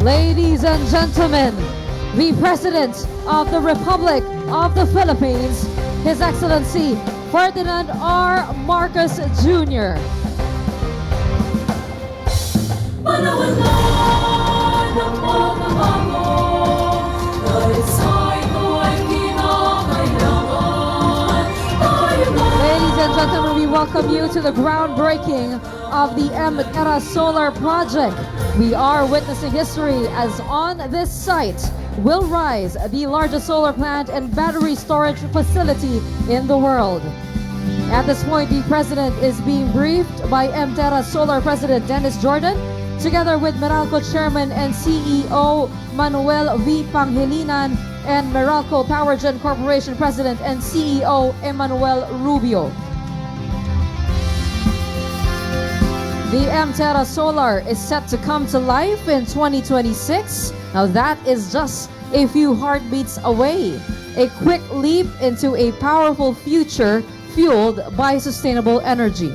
Ladies and gentlemen, the President of the Republic of the Philippines, His Excellency Ferdinand R. Marcos Jr. Ladies and gentlemen, we welcome you to the groundbreaking of the ITATAYO Solar Project. We are witnessing history as on this site will rise the largest solar plant and battery storage facility in the world. At this point, the President is being briefed by ITATAYO Solar President Dennis Jordan, together with Meralco Chairman and CEO Manuel V. Pangilinan and Meralco Powergen Corporation President and CEO Emmanuel Rubio. The ITATAYO Solar is set to come to life in 2026. Now that is just a few heartbeats away. A quick leap into a powerful future fueled by sustainable energy.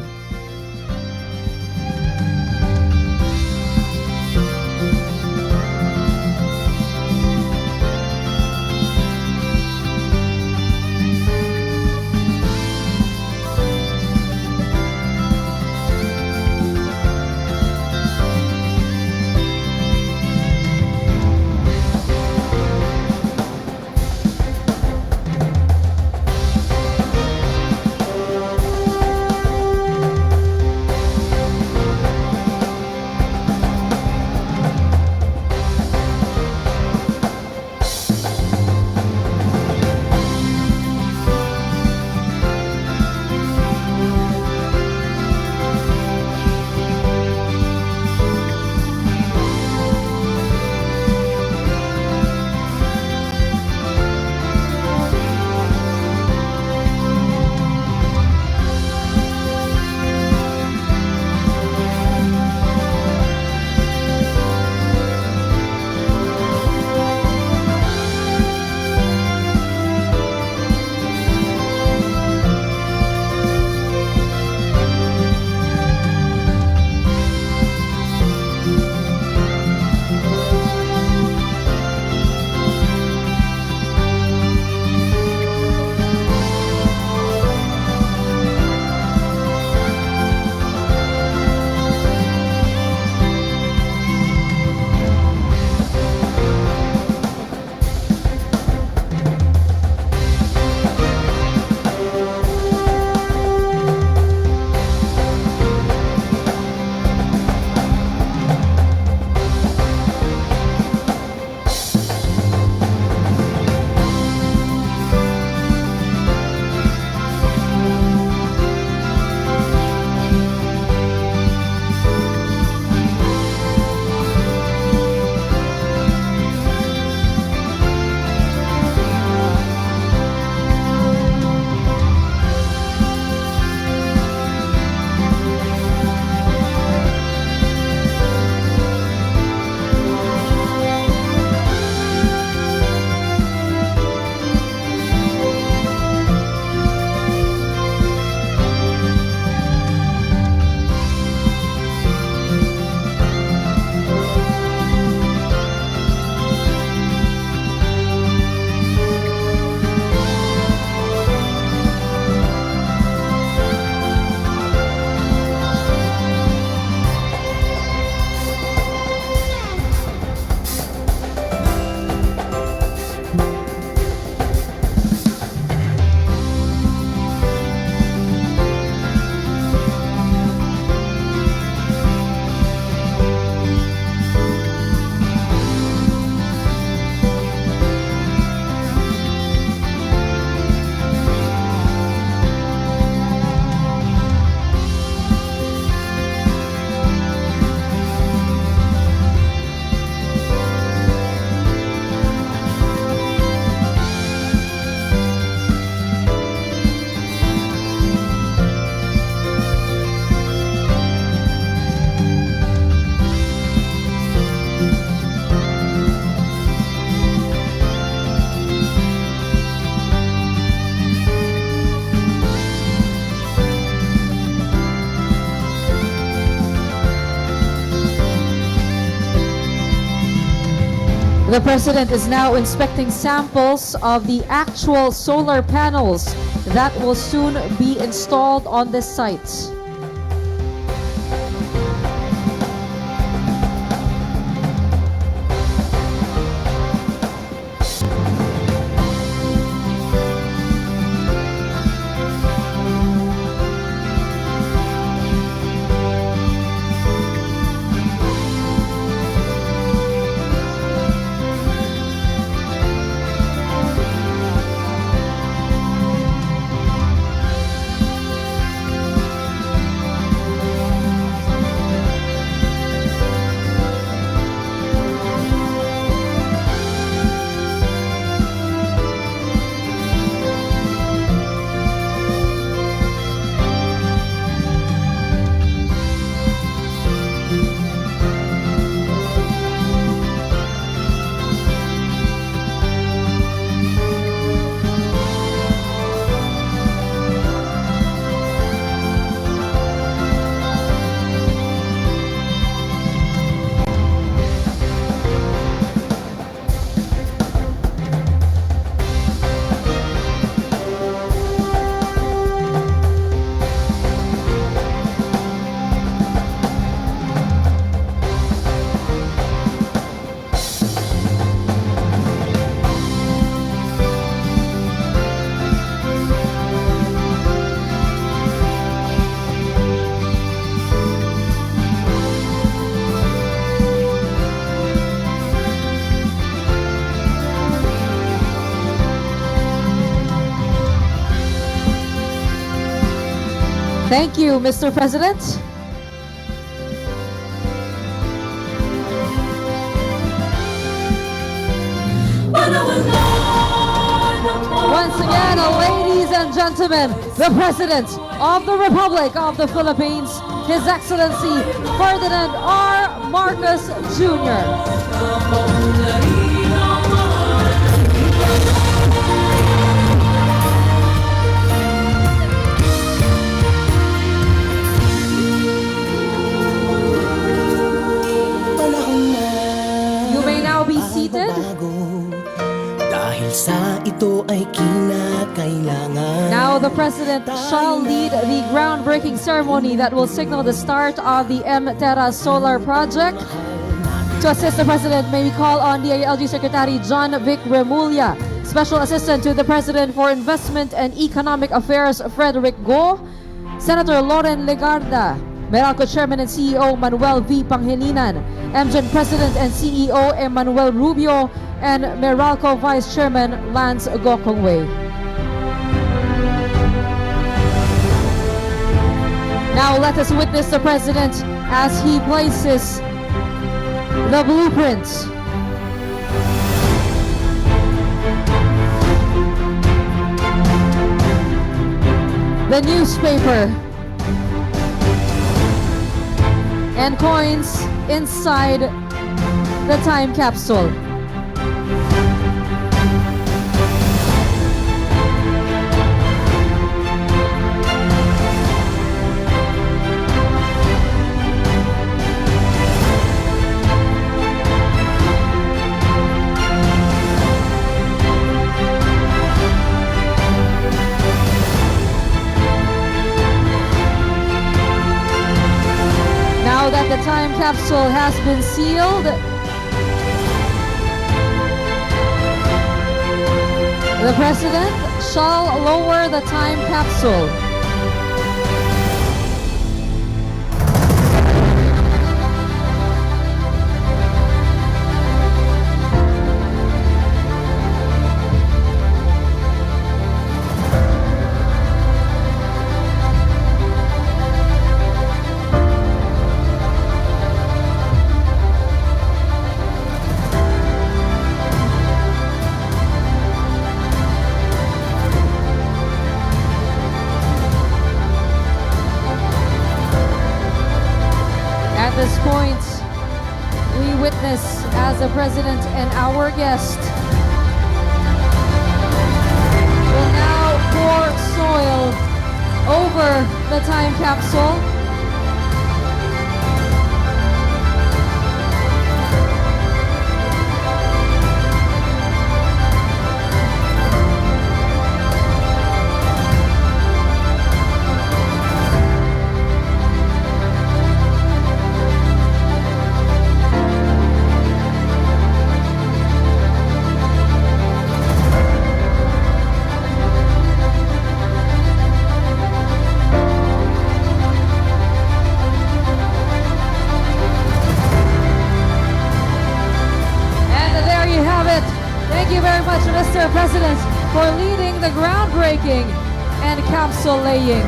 The President is now inspecting samples of the actual solar panels that will soon be installed on this site. Thank you, Mr. President. Once again, ladies and gentlemen, the President of the Republic of the Philippines, His Excellency Ferdinand R. Marcos Jr. You may now be seated. Now the President shall lead the groundbreaking ceremony that will signal the start of the M-Terra Solar Project. To assist the President, may we call on DILG Secretary John Vic Remulla, Special Assistant to the President for Investment and Economic Affairs Frederick Go, Senator Loren Legarda, Meralco Chairman and CEO Manuel V. Pangilinan, MGen President and CEO Emmanuel Rubio, and Meralco Vice Chairman Lance Gokongwei. Now let us witness the President as he places the blueprint. The newspaper and coins inside the time capsule. Now that the time capsule has been sealed, the President shall lower the time capsule. At this point, we witness as the President and our guest will now pour soil over the time capsule. Thank you very much, Mr. President, for leading the groundbreaking and capsule laying.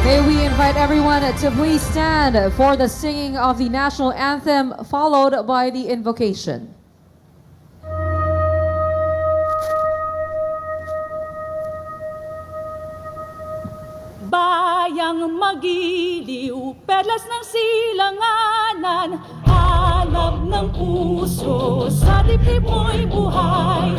May we invite everyone to please stand for the singing of the national anthem, followed by the invocation. Bayang magiliw, perlas ng silanganan, hanap ng puso, sa dibdib mo'y buhay.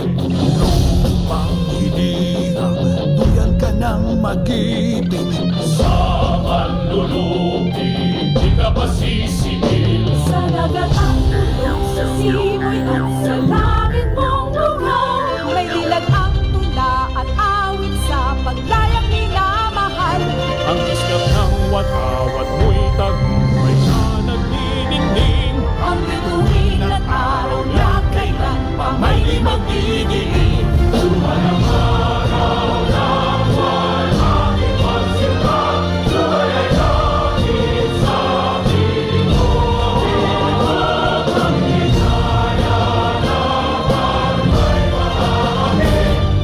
Panghilingang, duyan ka ng mag-ibig. Sa manlulupi, di ka pa sisingil. Sa dagat ang tulong, sa simoy at sa langit mong lugaw. May dilag ang tula at awit sa paglayang minamahal. Ang iskap ng watawat mo'y tagumpay na nagniningning. Ang bituin at araw na kailan pa may di magdidiin. Sumanang araw ng walang ipagsilba, tuloy ay langit sa piling mo. Ang hinaya na may marami.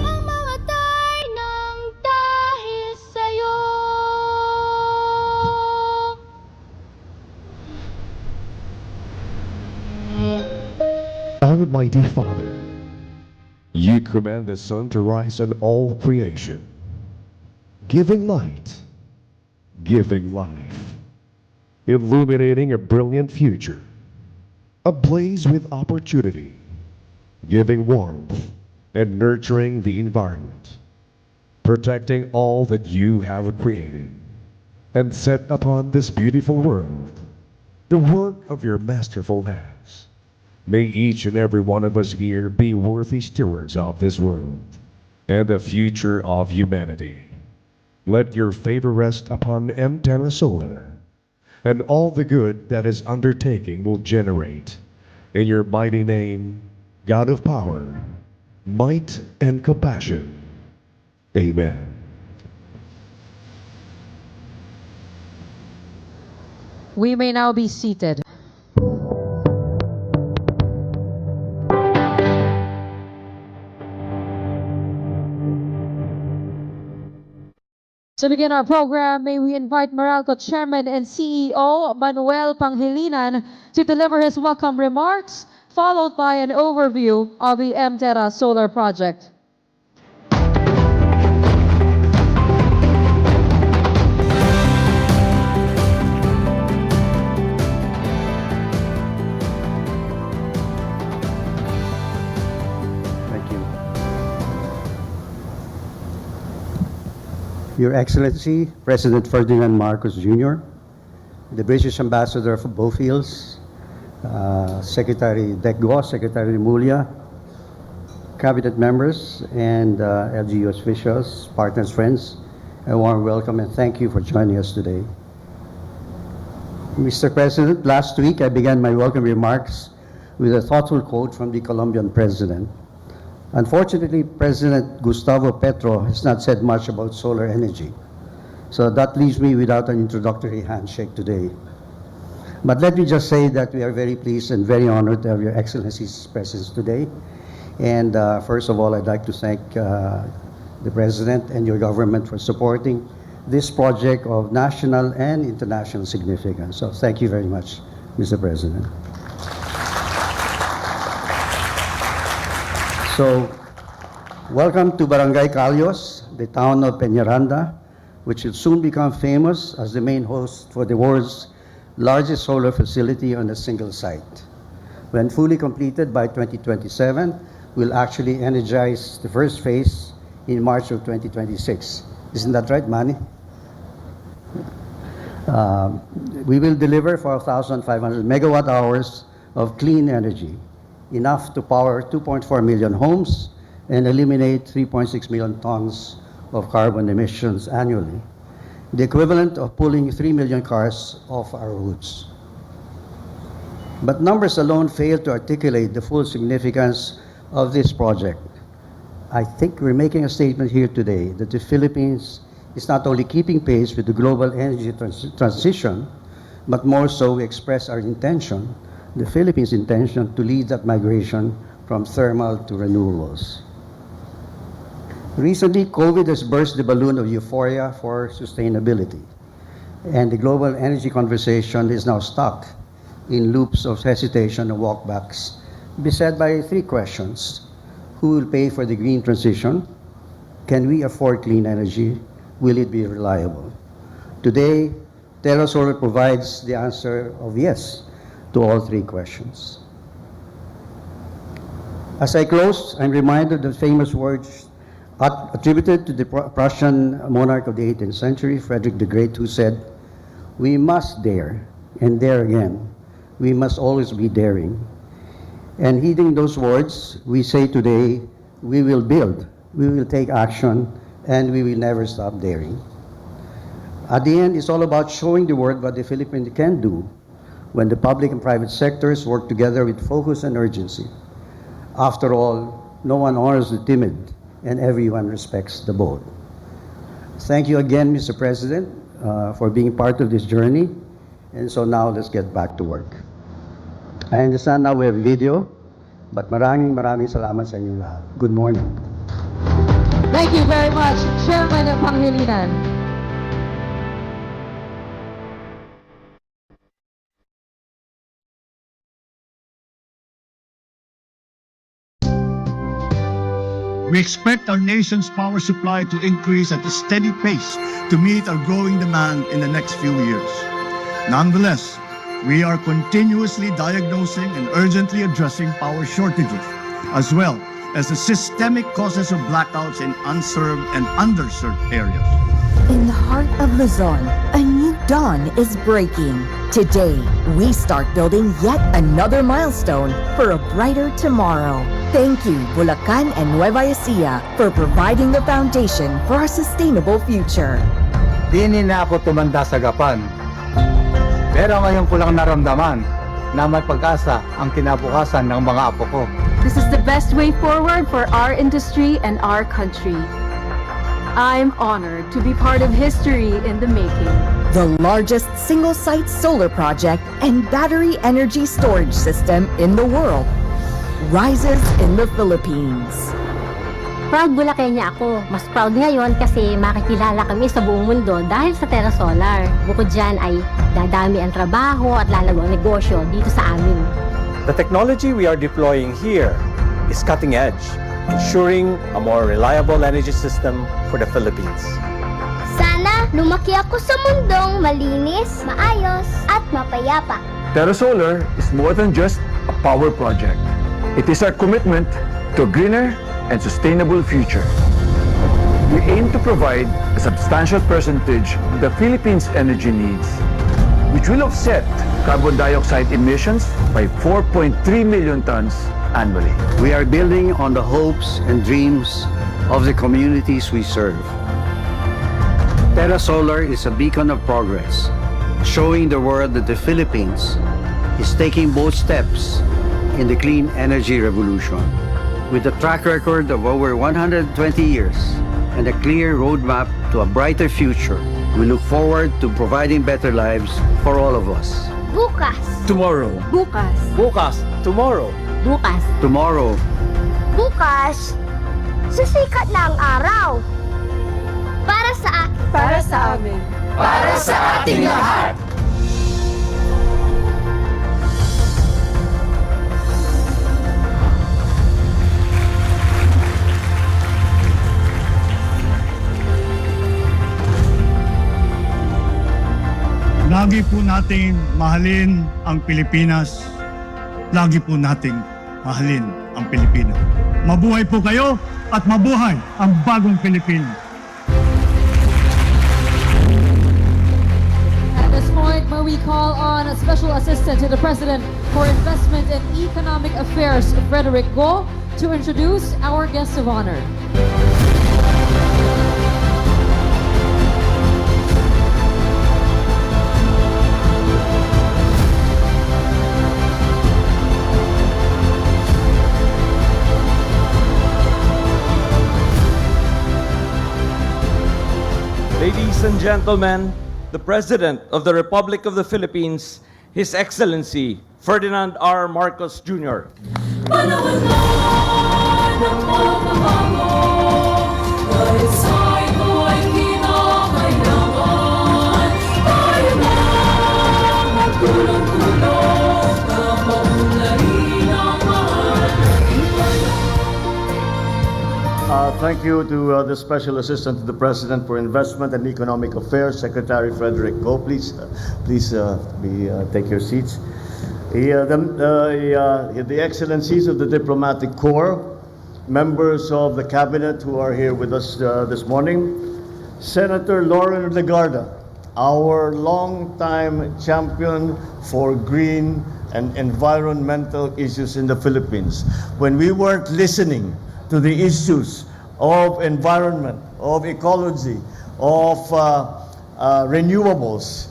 Mamatay ng dahil sa'yo. Almighty Father, you command the sun to rise on all creation, giving light, giving life, illuminating a brilliant future, ablaze with opportunity, giving warmth and nurturing the environment, protecting all that you have created and set upon this beautiful world, the work of your masterful hands. May each and every one of us here be worthy stewards of this world and the future of humanity. Let your favor rest upon ITATAYO, and all the good that his undertaking will generate. In your mighty name, God of power, might, and compassion. Amen. We may now be seated. To begin our program, may we invite Meralco Chairman and CEO Manuel Panghilinan to deliver his welcome remarks, followed by an overview of the MTERA Solar Project. Thank you. Your Excellency, President Ferdinand Marcos Jr., the British Ambassador for Bowfields, Secretary Dekgo, Secretary Remulla, Cabinet members, and LGU officials, partners, friends, a warm welcome and thank you for joining us today. Mr. President, last week I began my welcome remarks with a thoughtful quote from the Colombian President. Unfortunately, President Gustavo Petro has not said much about solar energy, so that leaves me without an introductory handshake today. But let me just say that we are very pleased and very honored to have Your Excellency's presence today. And first of all, I'd like to thank the President and your government for supporting this project of national and international significance. So thank you very much Mr. President. So, welcome to Barangay Calios, the town of Peñaranda, which will soon become famous as the main host for the world's largest solar facility on a single site. When fully completed by 2027, we'll actually energize the first phase in March of 2026. Isn't that right, Manny? We will deliver 4,500 megawatt hours of clean energy, enough to power 2.4 million homes and eliminate 3.6 million tons of carbon emissions annually, the equivalent of pulling 3 million cars off our roads. But numbers alone fail to articulate the full significance of this project. I think we're making a statement here today that the Philippines is not only keeping pace with the global energy transition, but more so we express our intention, the Philippines' intention, to lead that migration from thermal to renewables. Recently, COVID has burst the balloon of euphoria for sustainability, and the global energy conversation is now stuck in loops of hesitation and walkbacks, beset by three questions. Who will pay for the green transition? Can we afford clean energy? Will it be reliable? Today, Terra Solar provides the answer of yes to all three questions. As I close, I'm reminded of the famous words attributed to the Prussian monarch of the 18th century, Frederick the Great, who said, "We must dare, and dare again. We must always be daring." And heeding those words, we say today, we will build, we will take action, and we will never stop daring. At the end, it's all about showing the world what the Philippines can do when the public and private sectors work together with focus and urgency. After all, no one honors the timid, and everyone respects the bold. Thank you again, Mr. President, for being part of this journey. And so now, let's get back to work. I understand now we have video, but maraming salamat sa inyo lahat. Good morning. Thank you very much, Chairman of Pangilinan. We expect our nation's power supply to increase at a steady pace to meet our growing demand in the next few years. Nonetheless, we are continuously diagnosing and urgently addressing power shortages, as well as the systemic causes of blackouts in unserved and underserved areas. In the heart of Luzon, a new dawn is breaking. Today, we start building yet another milestone for a brighter tomorrow. Thank you, Bulacan and Nueva Ecija, for providing the foundation for a sustainable future. Di na ako tumanda sa gapan. Pero ngayon ko lang naramdaman na may pag-asa ang kinabukasan ng mga apo ko. This is the best way forward for our industry and our country. I'm honored to be part of history in the making. The largest single-site solar project and battery energy storage system in the world rises in the Philippines. Proud Bulacania ako. Mas proud ngayon kasi makikilala kami sa buong mundo dahil sa Terra Solar. Bukod dyan ay dadami ang trabaho at lalago ang negosyo dito sa amin. The technology we are deploying here is cutting edge, ensuring a more reliable energy system for the Philippines. Sana lumaki ako sa mundong malinis, maayos, at mapayapa. Terra Solar is more than just a power project. It is our commitment to a greener and sustainable future. We aim to provide a substantial percentage of the Philippines' energy needs, which will offset carbon dioxide emissions by 4.3 million tons annually. We are building on the hopes and dreams of the communities we serve. Terra Solar is a beacon of progress, showing the world that the Philippines is taking bold steps in the clean energy revolution. With a track record of over 120 years and a clear roadmap to a brighter future, we look forward to providing better lives for all of us. Bukas. Tomorrow. Bukas. Bukas, tomorrow. Bukas. Tomorrow. Bukas, sisikat na ang araw. Para sa akin. Para sa amin. Para sa ating lahat! Lagi po nating mahalin ang Pilipinas. Lagi po nating mahalin ang Pilipinas. Mabuhay po kayo at mabuhay ang bagong Pilipinas. At this point, may we call on a Special Assistant to the President for Investment and Economic Affairs, Frederick Go, to introduce our guest of honor. Ladies and gentlemen, the President of the Republic of the Philippines, His Excellency Ferdinand R. Marcos Jr. Panahon na ng pagbabago, dahil sa ito ay kinakailangan. Tayo na magtulong-tulong na maunlarin ang mahal. Thank you to the Special Assistant to the President for Investment and Economic Affairs, Secretary Frederick Go. Please take your seats. The Excellencies of the Diplomatic Corps, members of the Cabinet who are here with us this morning, Senator Lauren Legarda, our longtime champion for green and environmental issues in the Philippines. When we weren't listening to the issues of environment, of ecology, of renewables.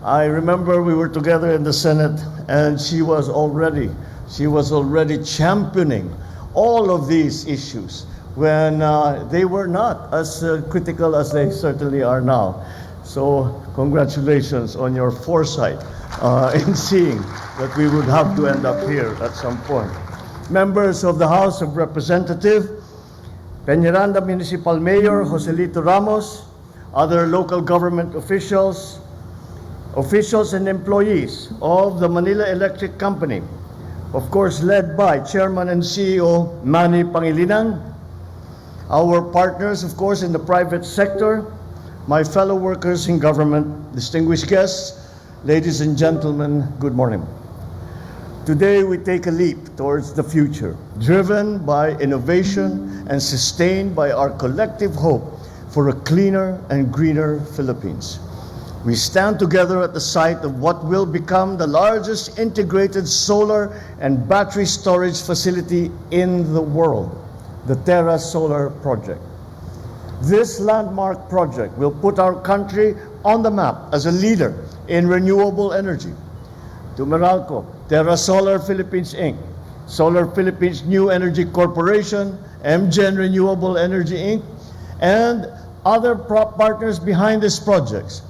I remember we were together in the Senate and she was already championing all of these issues when they were not as critical as they certainly are now. So congratulations on your foresight in seeing that we would have to end up here at some point. Members of the House of Representatives, Peñaranda Municipal Mayor Joselito Ramos, other local government officials and employees of the Manila Electric Company, of course led by Chairman and CEO Manny Pangilinan, our partners, of course, in the private sector, my fellow workers in government, distinguished guests, ladies and gentlemen, good morning. Today we take a leap towards the future, driven by innovation and sustained by our collective hope for a cleaner and greener Philippines. We stand together at the site of what will become the largest integrated solar and battery storage facility in the world, the Terra Solar Project. This landmark project will put our country on the map as a leader in renewable energy. To Meralco, Terra Solar Philippines Inc., Solar Philippines New Energy Corporation, MGen Renewable Energy Inc., and other partners behind these projects.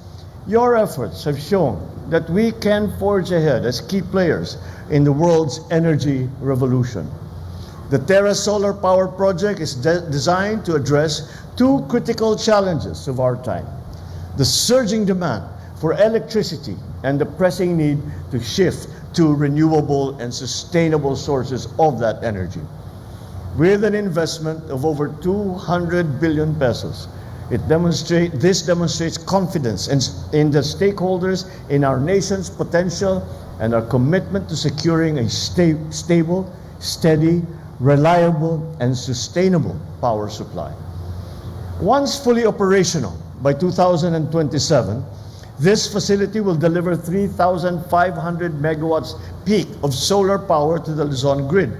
Your efforts have shown that we can forge ahead as key players in the world's energy revolution. The Terra Solar Power Project is designed to address two critical challenges of our time: the surging demand for electricity and the pressing need to shift to renewable and sustainable sources of that energy. With an investment of over 200 billion pesos, this demonstrates confidence in the stakeholders in our nation's potential and our commitment to securing a stable, steady, reliable, and sustainable power supply. Once fully operational by 2027, this facility will deliver 3,500 megawatts peak of solar power to the Luzon grid,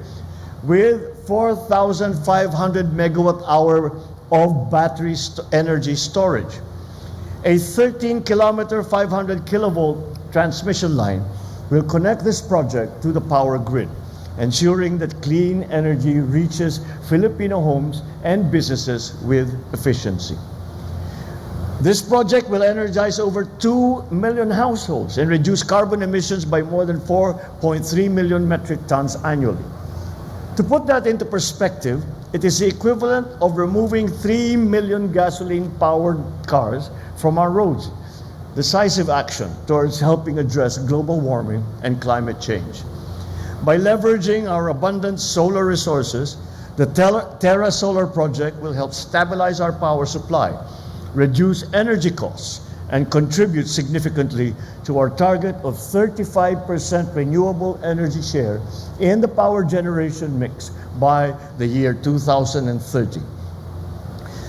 with 4,500 megawatt hour of battery energy storage. A 13-kilometer, 500 kilovolt transmission line will connect this project to the power grid, ensuring that clean energy reaches Filipino homes and businesses with efficiency. This project will energize over 2 million households and reduce carbon emissions by more than 4.3 million metric tons annually. To put that into perspective, it is the equivalent of removing 3 million gasoline-powered cars from our roads. Decisive action towards helping address global warming and climate change. By leveraging our abundant solar resources, the Terra Solar Project will help stabilize our power supply, reduce energy costs, and contribute significantly to our target of 35% renewable energy share in the power generation mix by the year 2030.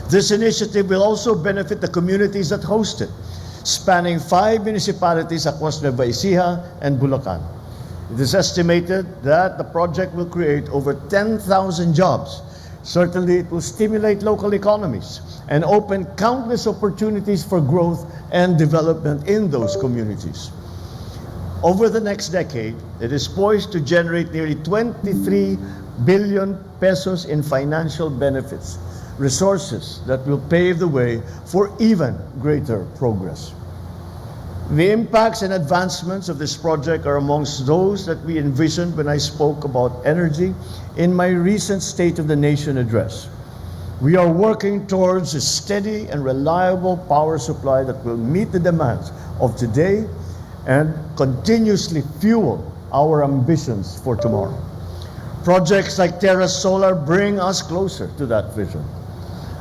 This initiative will also benefit the communities that host it, spanning 5 municipalities across Nueva Ecija and Bulacan. It is estimated that the project will create over 10,000 jobs. Certainly, it will stimulate local economies and open countless opportunities for growth and development in those communities. Over the next decade, it is poised to generate nearly 23 billion pesos in financial benefits, resources that will pave the way for even greater progress. The impacts and advancements of this project are amongst those that we envisioned when I spoke about energy in my recent State of the Nation address. We are working towards a steady and reliable power supply that will meet the demands of today and continuously fuel our ambitions for tomorrow. Projects like Terra Solar bring us closer to that vision.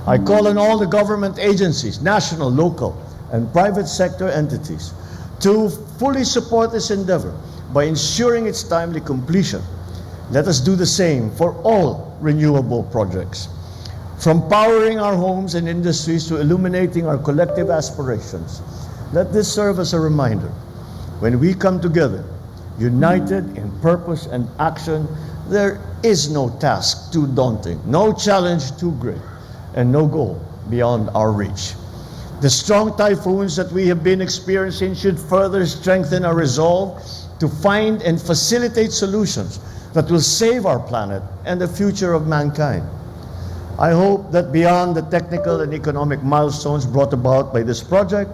I call on all the government agencies, national, local, and private sector entities to fully support this endeavor by ensuring its timely completion. Let us do the same for all renewable projects. From powering our homes and industries to illuminating our collective aspirations, let this serve as a reminder. When we come together, united in purpose and action, there is no task too daunting, no challenge too great, and no goal beyond our reach. The strong typhoons that we have been experiencing should further strengthen our resolve to find and facilitate solutions that will save our planet and the future of mankind. I hope that beyond the technical and economic milestones brought about by this project,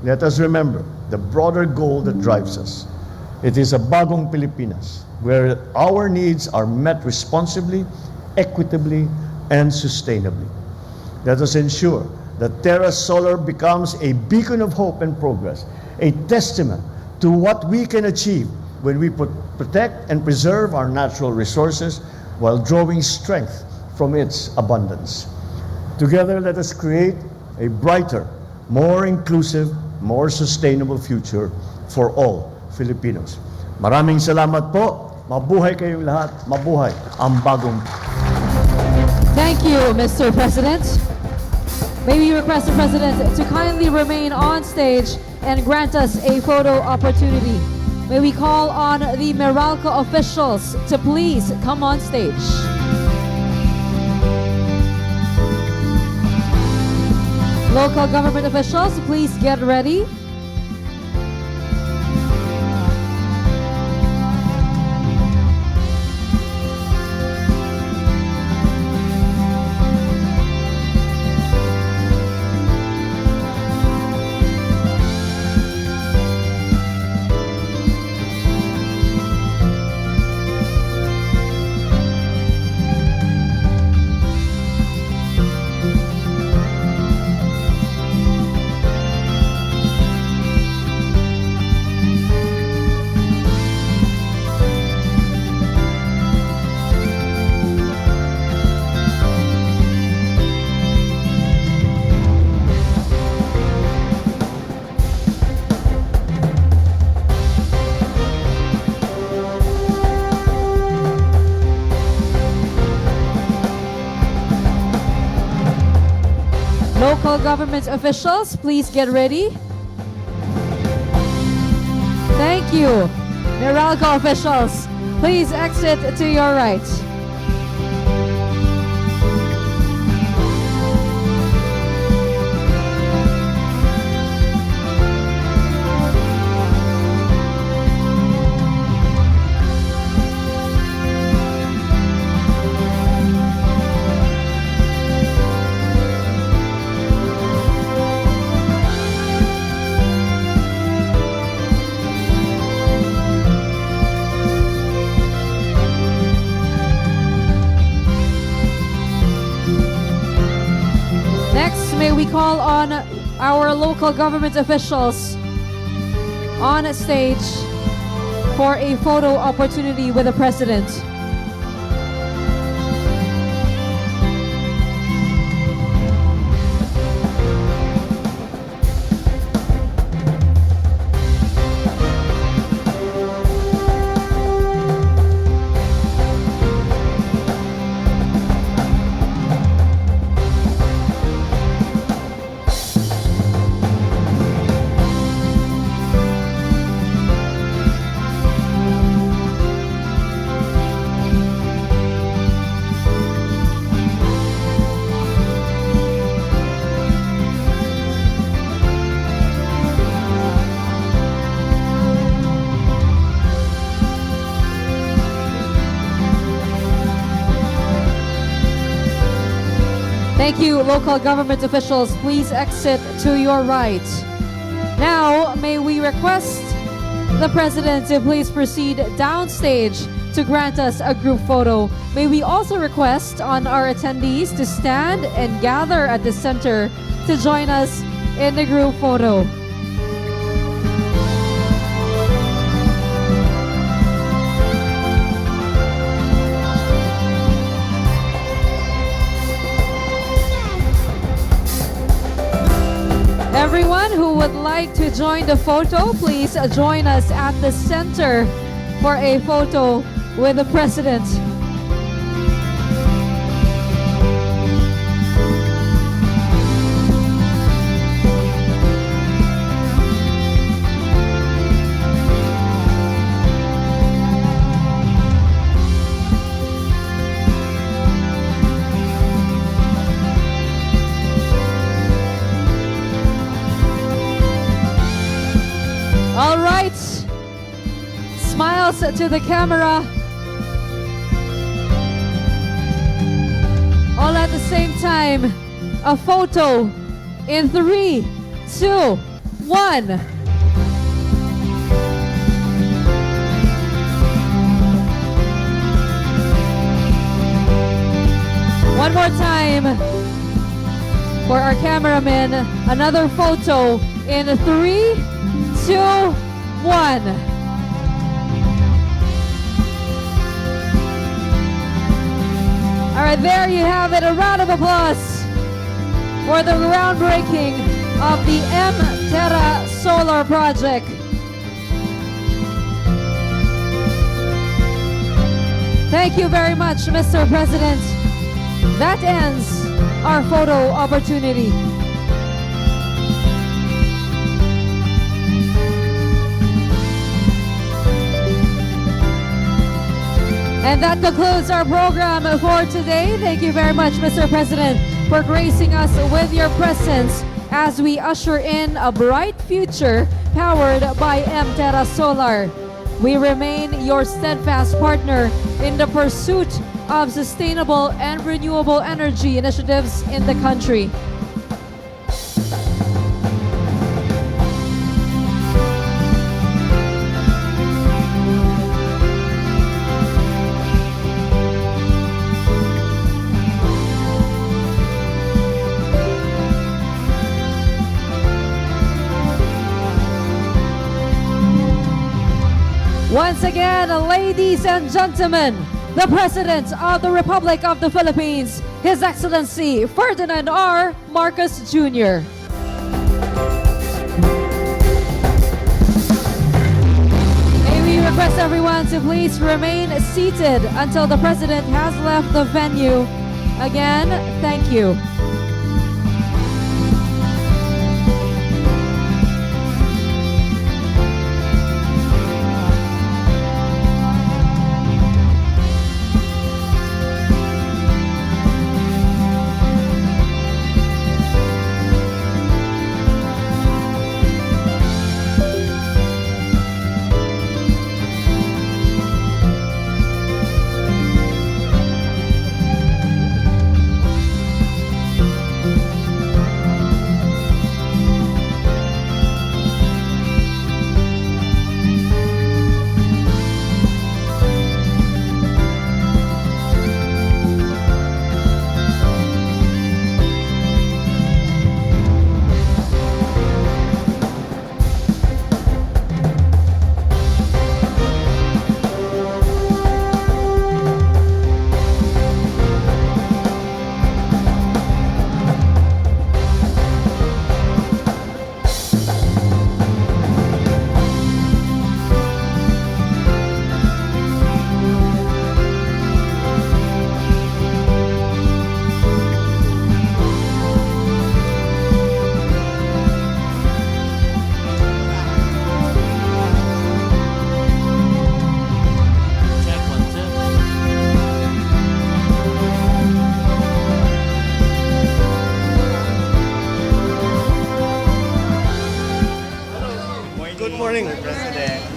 let us remember the broader goal that drives us. It is a bagong Pilipinas, where our needs are met responsibly, equitably, and sustainably. Let us ensure that Terra Solar becomes a beacon of hope and progress, a testament to what we can achieve when we protect and preserve our natural resources while drawing strength from its abundance. Together, let us create a brighter, more inclusive, more sustainable future for all Filipinos. Maraming salamat po. Mabuhay kayong lahat. Mabuhay ang bagong. Thank you, Mr. President. May we request the President to kindly remain on stage and grant us a photo opportunity. May we call on the Meralco officials to please come on stage. Local government officials, please get ready. Local government officials, please get ready. Thank you. Meralco officials, please exit to your right. May we call on our local government officials on stage for a photo opportunity with the President. Thank you, local government officials. Please exit to your right. Now, may we request the President to please proceed downstage to grant us a group photo. May we also request on our attendees to stand and gather at the center to join us in the group photo. Everyone who would like to join the photo, please join us at the center for a photo with the President. All right, smiles to the camera. All at the same time, a photo in 3, 2, 1. One more time for our cameraman, another photo in 3, 2, 1. All right, there you have it. A round of applause for the groundbreaking of the M-Terra Solar Project. Thank you very much, Mr. President. That ends our photo opportunity. And that concludes our program for today. Thank you very much, Mr. President, for gracing us with your presence as we usher in a bright future powered by M-Terra Solar. We remain your steadfast partner in the pursuit of sustainable and renewable energy initiatives in the country. Once again, ladies and gentlemen, the President of the Republic of the Philippines, His Excellency Ferdinand R. Marcos Jr. May we request everyone to please remain seated until the President has left the venue. Again, thank you.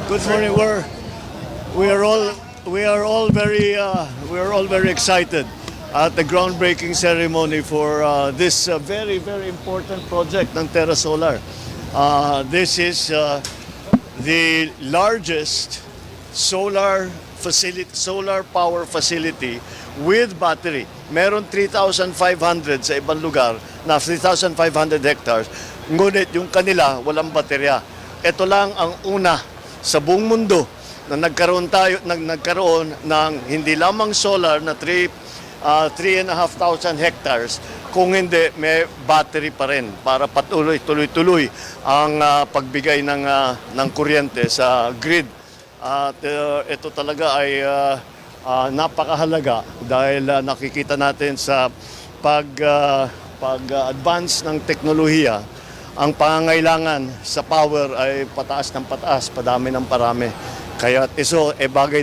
Good morning. We are all very excited at the groundbreaking ceremony for this very, very important project ng Terra Solar. This is the largest solar power facility with battery. Meron 3,500 sa ibang lugar na 3,500 hectares. Ngunit yung kanila walang baterya. Ito lang ang una sa buong mundo na nagkaroon ng hindi lamang solar na 3,500 hectares, kung hindi may battery pa rin para tuloy-tuloy ang pagbigay ng kuryente sa grid. At ito talaga ay napakahalaga dahil nakikita natin sa pag-advance ng teknolohiya, ang pangangailangan sa power ay pataas ng pataas, padami ng parami. Kaya ito bagay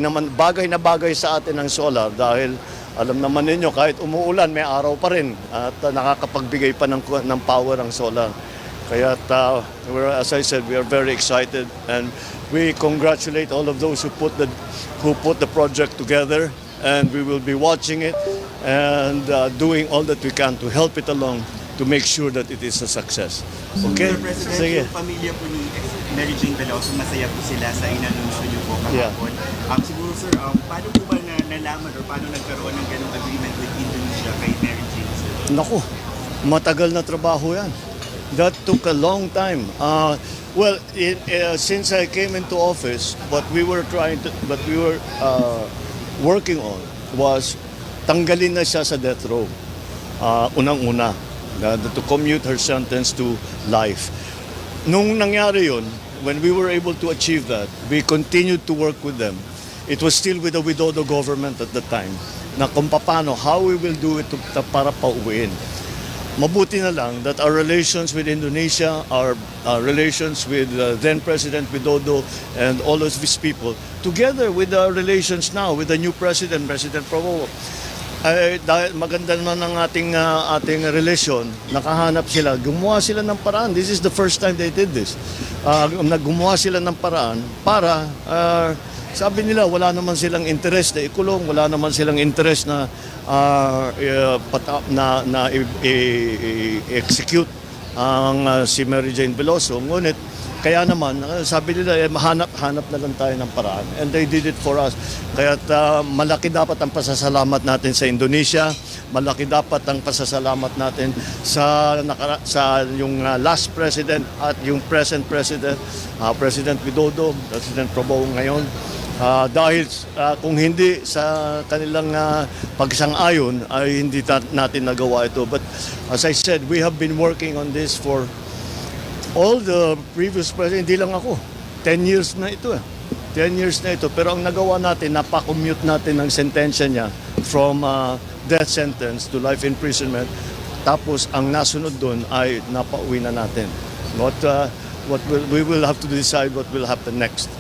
na bagay sa atin ang solar dahil alam naman ninyo kahit umuulan may araw pa rin at nakakapagbigay pa ng power ang solar. Kaya as I said, we are very excited and we congratulate all of those who put the project together, and we will be watching it and doing all that we can to help it along to make sure that it is a success. Okay? Mr. President, Sige. yung pamilya po ni Mary Jane Veloso, masaya po sila sa inanunsyo niyo po kahapon. Siguro sir, paano po ba nalaman or paano nagkaroon ng ganong agreement with Indonesia kay Mary Jane, sir? Naku, matagal na trabaho yan. That took a long time. Since I came into office, what we were working on was tanggalin na siya sa death row. Unang-una, to commute her sentence to life. Nung nangyari yun, when we were able to achieve that, we continued to work with them. It was still with the Widodo government at the time, na kung paano, how we will do it para pauwiin. Mabuti na lang that our relations with Indonesia, our relations with then President Widodo and all of these people, together with our relations now with the new President, President Prabowo, dahil maganda naman ang ating relasyon, nakahanap sila, gumawa sila ng paraan. This is the first time they did this. Gumawa sila ng paraan para, sabi nila, wala naman silang interest na ikulong, wala naman silang interest na execute ang si Mary Jane Veloso. Ngunit, kaya naman, sabi nila, hanap na lang tayo ng paraan. And they did it for us. Kaya malaki dapat ang pasasalamat natin sa Indonesia, malaki dapat ang pasasalamat natin sa yung last president at yung present president, President Widodo, President Prabowo ngayon. Dahil kung hindi sa kanilang pagsang-ayon ay hindi natin nagawa ito. But as I said, we have been working on this for all the previous president, hindi lang ako. 10 years na ito 10 years na ito. Pero ang nagawa natin, napakommute natin ang sentensya niya from death sentence to life imprisonment. Tapos ang nasunod doon ay napauwi na natin. We will have to decide what will happen next.